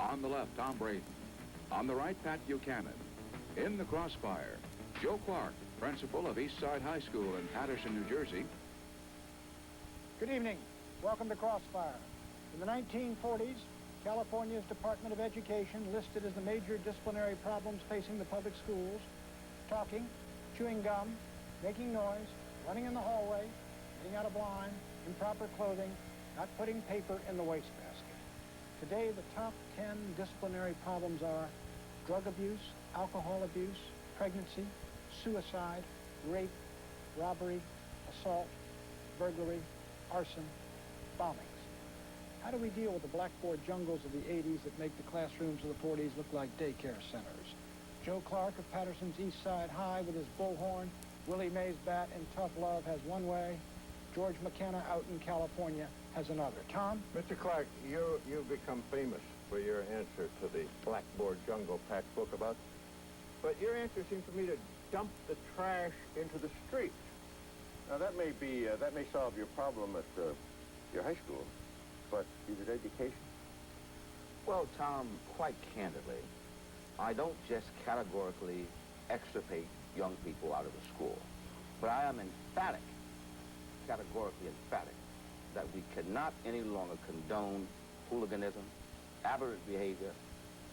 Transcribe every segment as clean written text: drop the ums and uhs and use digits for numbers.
On the left, Tom Braden. On the right, Pat Buchanan. In the crossfire, Joe Clark, principal of Eastside High School in Paterson, New Jersey. Good evening. Welcome to Crossfire. In the 1940s, California's Department of Education listed as the major disciplinary problems facing the public schools: talking, chewing gum, making noise, running in the hallway, getting out of line, improper clothing, not putting paper in the wastebasket. Today, the top 10 disciplinary problems are drug abuse, alcohol abuse, pregnancy, suicide, rape, robbery, assault, burglary, arson, bombings. How do we deal with the blackboard jungles of the 80s that make the classrooms of the 40s look like daycare centers? Joe Clark of Paterson's Eastside High with his bullhorn, Willie Mays bat and tough love has one way. George McKenna out in California has another. Tom? Mr. Clark, you've become famous for your answer to the blackboard jungle Pat spoke about. But your answer seems to me to dump the trash into the streets. Now, that may solve your problem at your high school, but is it education? Well, Tom, quite candidly, I don't just categorically extirpate young people out of the school, but I am categorically emphatic, that we cannot any longer condone hooliganism, aberrant behavior,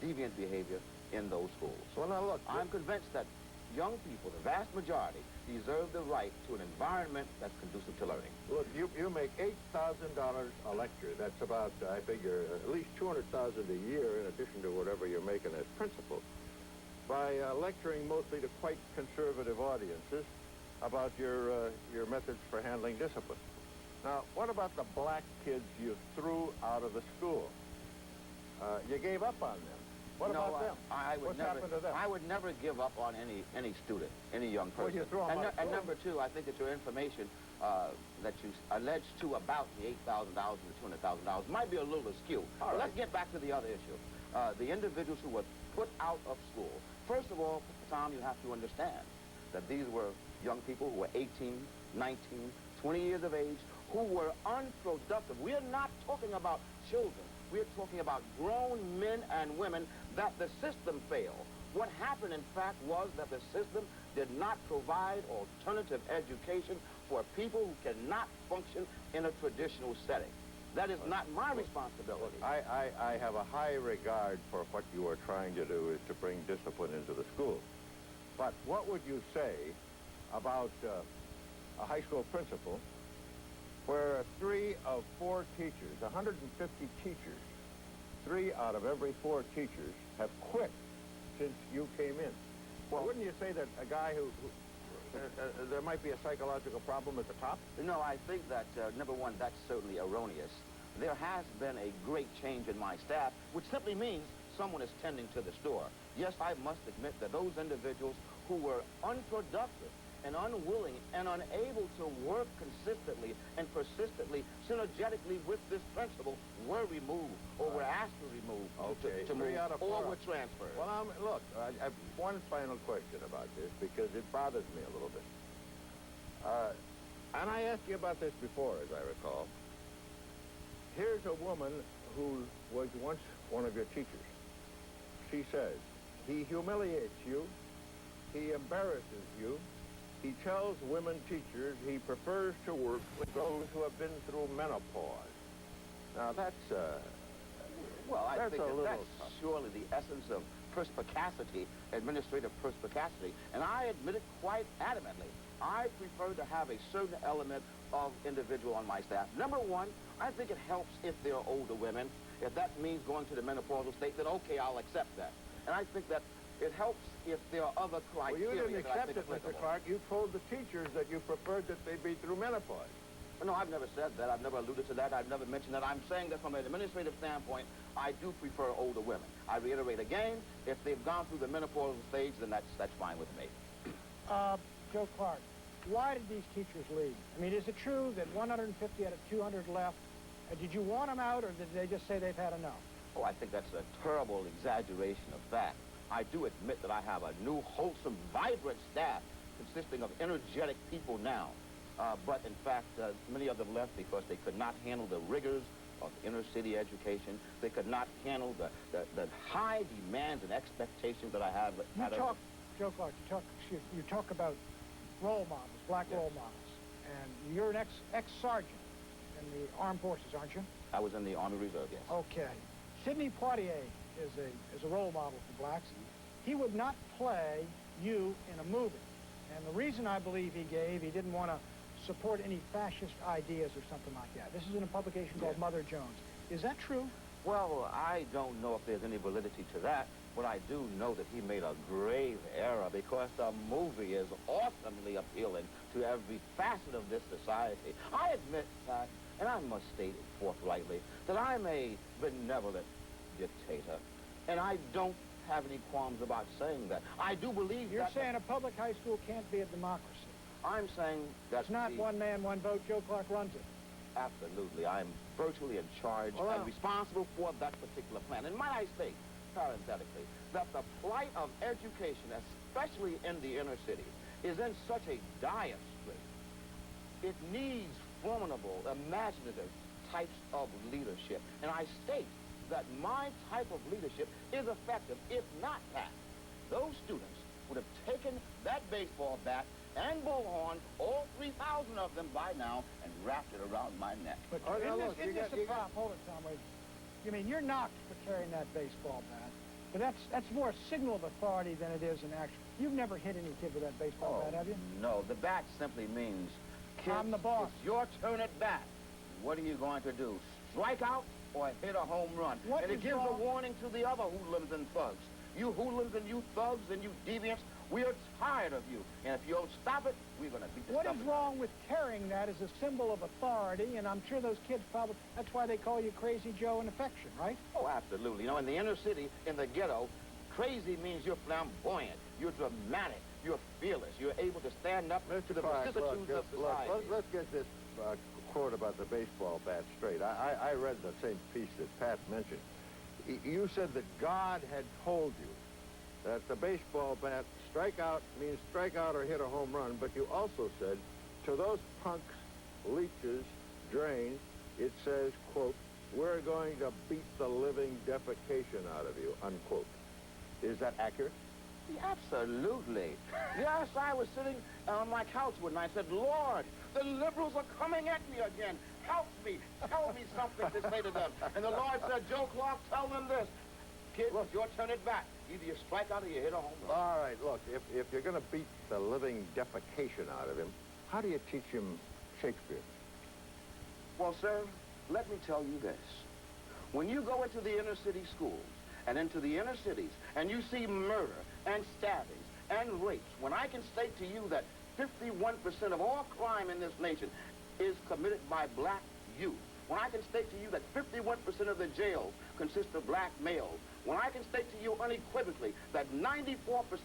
deviant behavior in those schools. So now look, I'm convinced that young people, the vast majority, deserve the right to an environment that's conducive to learning. Look, you make $8,000 a lecture. That's about, I figure, at least $200,000 a year in addition to whatever you're making as principal, by lecturing mostly to quite conservative audiences about your methods for handling discipline. Now, what about the black kids you threw out of the school? You gave up on them. What about them? What's happened to them? I would never give up on any student, any young person. Well, you throw them out and number two, I think that your information that you alleged to about the $8,000 and the $200,000 might be a little askew. All right. Let's get back to the other issue. The individuals who were put out of school. First of all, Tom, you have to understand that these were young people who were 18, 19, 20 years of age, who were unproductive. We are not talking about children. We're talking about grown men and women that the system failed. What happened, in fact, was that the system did not provide alternative education for people who cannot function in a traditional setting. That is not my responsibility. I have a high regard for what you are trying to do is to bring discipline into the school. But what would you say about a high school principal where 3 of 4 teachers, 150 teachers, 3 out of every 4 teachers have quit since you came in? Well, wouldn't you say that a guy who there might be a psychological problem at the top? No, I think that, number one, that's certainly erroneous. There has been a great change in my staff, which simply means someone is tending to the store. Yes, I must admit that those individuals who were unproductive and unwilling and unable to work consistently and persistently, synergetically with this principal, were removed or were asked to remove, Okay. to move, or 4. were transferred. Well, look, I have one final question about this because it bothers me a little bit. And I asked you about this before, as I recall. Here's a woman who was once one of your teachers. She says, he humiliates you, he embarrasses you, he tells women teachers he prefers to work with those who have been through menopause. Now, that's Well, I think that's that's surely the essence of perspicacity, administrative perspicacity. And I admit it quite adamantly. I prefer to have a certain element of individual on my staff. Number one, I think it helps if they're older women. If that means going to the menopausal state, then okay, I'll accept that. And I think that it helps if there are other criteria. Well, you didn't that I accept think it, Mr. applicable. Clark. You told the teachers that you preferred that they be through menopause. No, I've never said that. I've never alluded to that. I've never mentioned that. I'm saying that from an administrative standpoint, I do prefer older women. I reiterate again, if they've gone through the menopausal stage, then that's fine with me. Joe Clark, why did these teachers leave? I mean, is it true that 150 out of 200 left? Did you want them out, or did they just say they've had enough? Oh, I think that's a terrible exaggeration of fact. I do admit that I have a new, wholesome, vibrant staff consisting of energetic people now. But in fact, many of them left because they could not handle the rigors of inner city education. They could not handle the high demands and expectations that I have. Joe Clark, you talk about role models, black role models. And you're an ex-sergeant in the armed forces, aren't you? I was in the Army Reserve, yes. Okay. Sidney Poitier is a role model for blacks. He would not play you in a movie. And the reason I believe he didn't want to support any fascist ideas or something like that. This is in a publication called Mother Jones. Is that true? Well, I don't know if there's any validity to that, but I do know that he made a grave error because the movie is awesomely appealing to every facet of this society. I admit that, and I must state it forthrightly, that I'm a benevolent dictator, and I don't have any qualms about saying that. I do believe You're saying a public high school can't be a democracy. I'm saying that it's not one man, one vote. Joe Clark runs it. Absolutely. I'm virtually in charge and responsible for that particular plan. And might I state, parenthetically, that the plight of education, especially in the inner cities, is in such a dire strait. It needs formidable, imaginative types of leadership. And I state that my type of leadership is effective, if not that. Those students would have taken that baseball bat and bullhorn, all 3,000 of them by now, and wrapped it around my neck. But hold it, Tom, wait. You mean you're knocked for carrying that baseball bat, but that's more a signal of authority than it is an action. You've never hit any kid with that baseball bat, have you? No, the bat simply means, kids, I'm the boss. It's your turn at bat. What are you going to do? Strike out or hit a home run? And it gives a warning to the other hoodlums and thugs. You hoodlums and you thugs and you deviants, we are tired of you. And if you don't stop it, we're going to beat the stuff. What is wrong with carrying that as a symbol of authority? And I'm sure those kids probably, that's why they call you Crazy Joe in affection, right? Oh, absolutely. You know, in the inner city, in the ghetto, crazy means you're flamboyant, you're dramatic, you're fearless, you're able to stand up to the vicissitudes of society. Let's get this quote about the baseball bat straight. I read the same piece that Pat mentioned. You said that God had told you that the baseball bat strikeout means strikeout or hit a home run, but you also said, to those punks, leeches, drains, it says, quote, we're going to beat the living defecation out of you, unquote. Is that accurate? Absolutely. Yes, I was sitting on my couch one night and said, Lord, the liberals are coming at me again. Help me. Tell me something to say to them. And the Lord said, Joe Clark, tell them this. Kid, it's your turn at bat. Either you strike out or you hit a home run. All right, look, if you're going to beat the living defecation out of him, how do you teach him Shakespeare? Well, sir, let me tell you this. When you go into the inner city schools and into the inner cities and you see murder and stabbings and rapes, when I can state to you that 51% of all crime in this nation is committed by black youth, when I can state to you that 51% of the jails consist of black males, when I can state to you unequivocally that 94%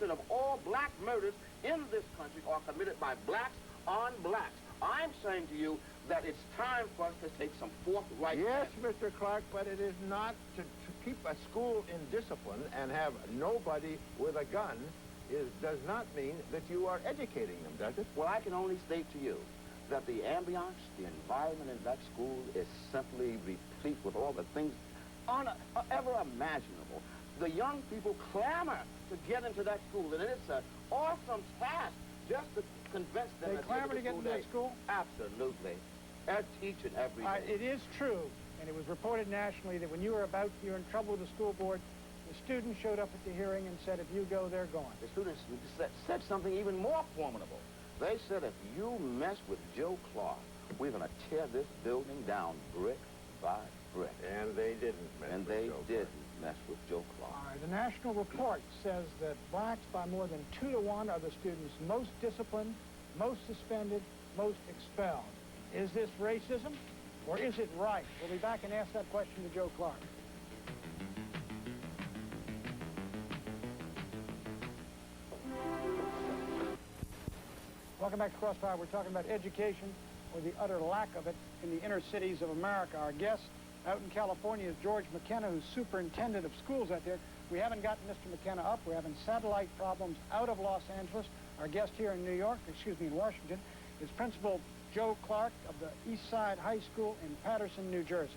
of all black murders in this country are committed by blacks on blacks, I'm saying to you that it's time for us to take some forthright Yes, steps. Mr. Clark, but it is not to keep a school in discipline and have nobody with a gun does not mean that you are educating them, does it? Well, I can only state to you that the ambiance, the environment in that school is simply replete with all the things ever imaginable. The young people clamor to get into that school, and it's an awesome task just to convince them. They clamor to get into that school? Absolutely. Each and every day. It is true, and it was reported nationally that when you're in trouble with the school board, the students showed up at the hearing and said, if you go, they're gone. The students said something even more formidable. They said, if you mess with Joe Clark, we're going to tear this building down brick by brick. And they didn't mess and with they Joe didn't Clark. mess with Joe Clark. All right, the national report says that blacks by more than 2 to 1 are the students most disciplined, most suspended, most expelled. Is this racism or is it right? We'll be back and ask that question to Joe Clark. Welcome back to Crossfire. We're talking about education, or the utter lack of it, in the inner cities of America. Our guest out in California is George McKenna, who's superintendent of schools out there. We haven't gotten Mr. McKenna up. We're having satellite problems out of Los Angeles. Our guest here in in Washington, is Principal Joe Clark of the East Side High School in Paterson, New Jersey.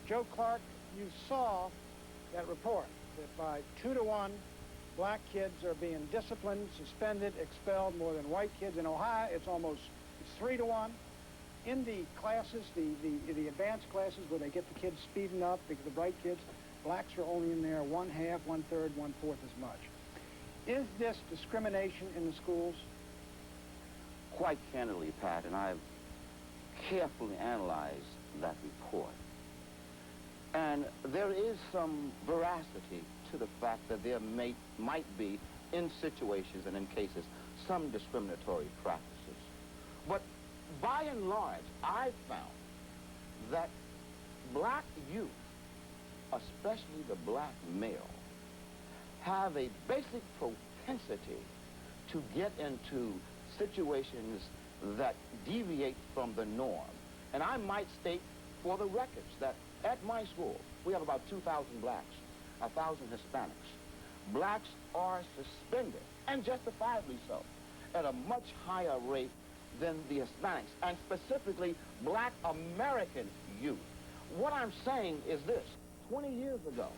Joe Clark, you saw that report that by 2 to 1, black kids are being disciplined, suspended, expelled more than white kids. In Ohio, it's 3 to 1. In the classes, the advanced classes where they get the kids speeding up, the bright kids, blacks are only in there 1/2, 1/3, 1/4 as much. Is this discrimination in the schools? Quite candidly, Pat, and I've carefully analyzed that report. And there is some veracity to the fact that there might be, in situations and in cases, some discriminatory practices. But by and large, I've found that black youth, especially the black male, have a basic propensity to get into situations that deviate from the norm. And I might state for the records that at my school, we have about 2,000 blacks, 1,000 Hispanics. Blacks are suspended, and justifiably so, at a much higher rate than the Hispanics, and specifically black American youth. What I'm saying is this: 20 years ago,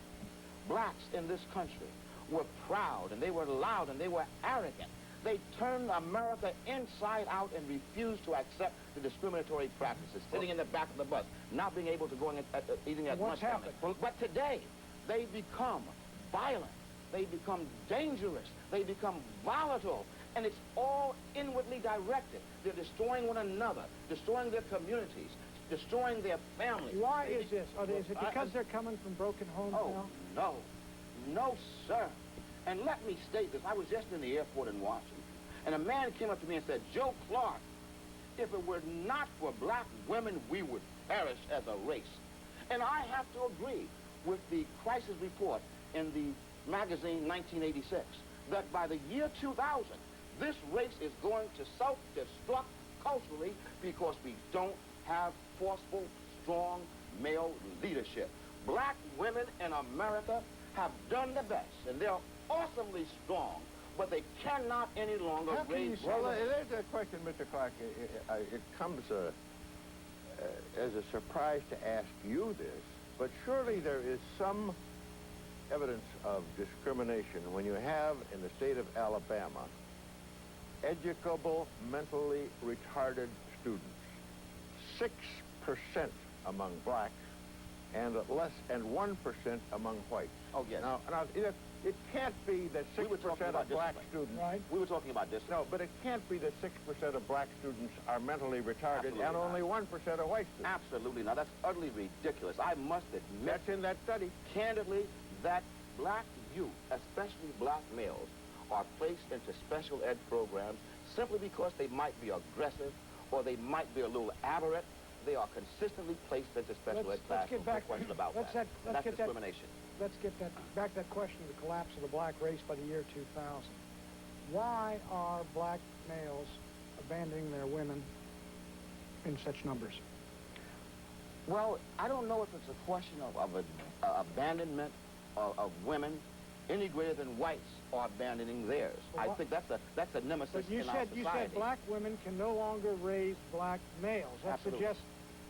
blacks in this country were proud, and they were loud, and they were arrogant. They turned America inside out and refused to accept the discriminatory practices, sitting in the back of the bus, not being able to go in eating at What's lunchtime. happened? But today, they become violent. They become dangerous. They become volatile. And it's all inwardly directed. They're destroying one another, destroying their communities, destroying their families. Why is this? Is it because they're coming from broken homes Oh, now? no, sir. And let me state this. I was just in the airport in Washington, and a man came up to me and said, "Joe Clark, if it were not for black women, we would perish as a race." And I have to agree with the crisis report in the magazine 1986, that by the year 2000, this race is going to self-destruct culturally because we don't have forceful, strong male leadership. Black women in America have done the best, and they're awesomely strong, but they cannot any longer raise... Well, there's a question, Mr. Clark. It comes as a surprise to ask you this, but surely there is some evidence of discrimination when you have, in the state of Alabama, educable, mentally retarded students, 6% among blacks, and 1% among whites. Oh, yes. Now it can't be that 6% of black students... Right. We were talking about this. No, but it can't be that 6% of black students are mentally retarded Absolutely and not. only 1% are white students. Absolutely not. That's utterly ridiculous. I must admit... That's in that study. Candidly, that black youth, especially black males, are placed into special ed programs simply because they might be aggressive or they might be a little aberrant. They are consistently placed into special ed classes. Let's get back. No question about Let's that. That's get discrimination. Let's get back to that question of the collapse of the black race by the year 2000. Why are black males abandoning their women in such numbers? Well, I don't know if it's a question of abandonment of women any greater than whites are abandoning theirs. Well, I think that's a nemesis But you in our society. you said black women can no longer raise black males. That Absolutely. suggests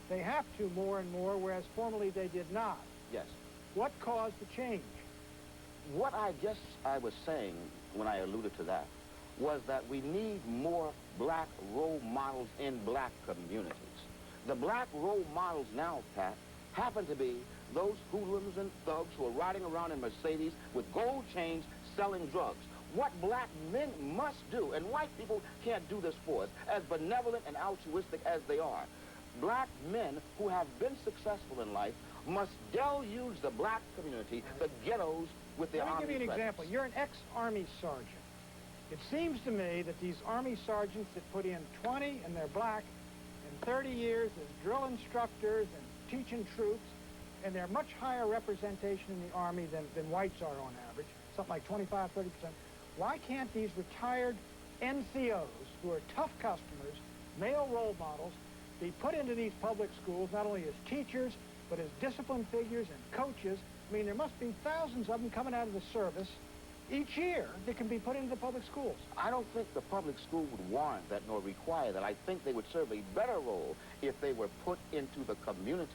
they have to more and more, whereas formerly they did not. Yes. What caused the change? What I guess I was saying when I alluded to that was that we need more black role models in black communities. The black role models now, Pat, happen to be those hoodlums and thugs who are riding around in Mercedes with gold chains selling drugs. What black men must do, and white people can't do this for us, as benevolent and altruistic as they are, black men who have been successful in life must deluge the black community, the ghettos, with their Let me army give you an presence. example. You're an ex-Army sergeant. It seems to me that these Army sergeants that put in 20 and they're black and 30 years as drill instructors and teaching troops, and they're much higher representation in the Army than whites are on average, something like 25, 30%. Why can't these retired NCOs, who are tough customers, male role models, be put into these public schools, not only as teachers, but as discipline figures and coaches? I mean, there must be thousands of them coming out of the service each year that can be put into the public schools. I don't think the public school would warrant that nor require that. I think they would serve a better role if they were put into the community.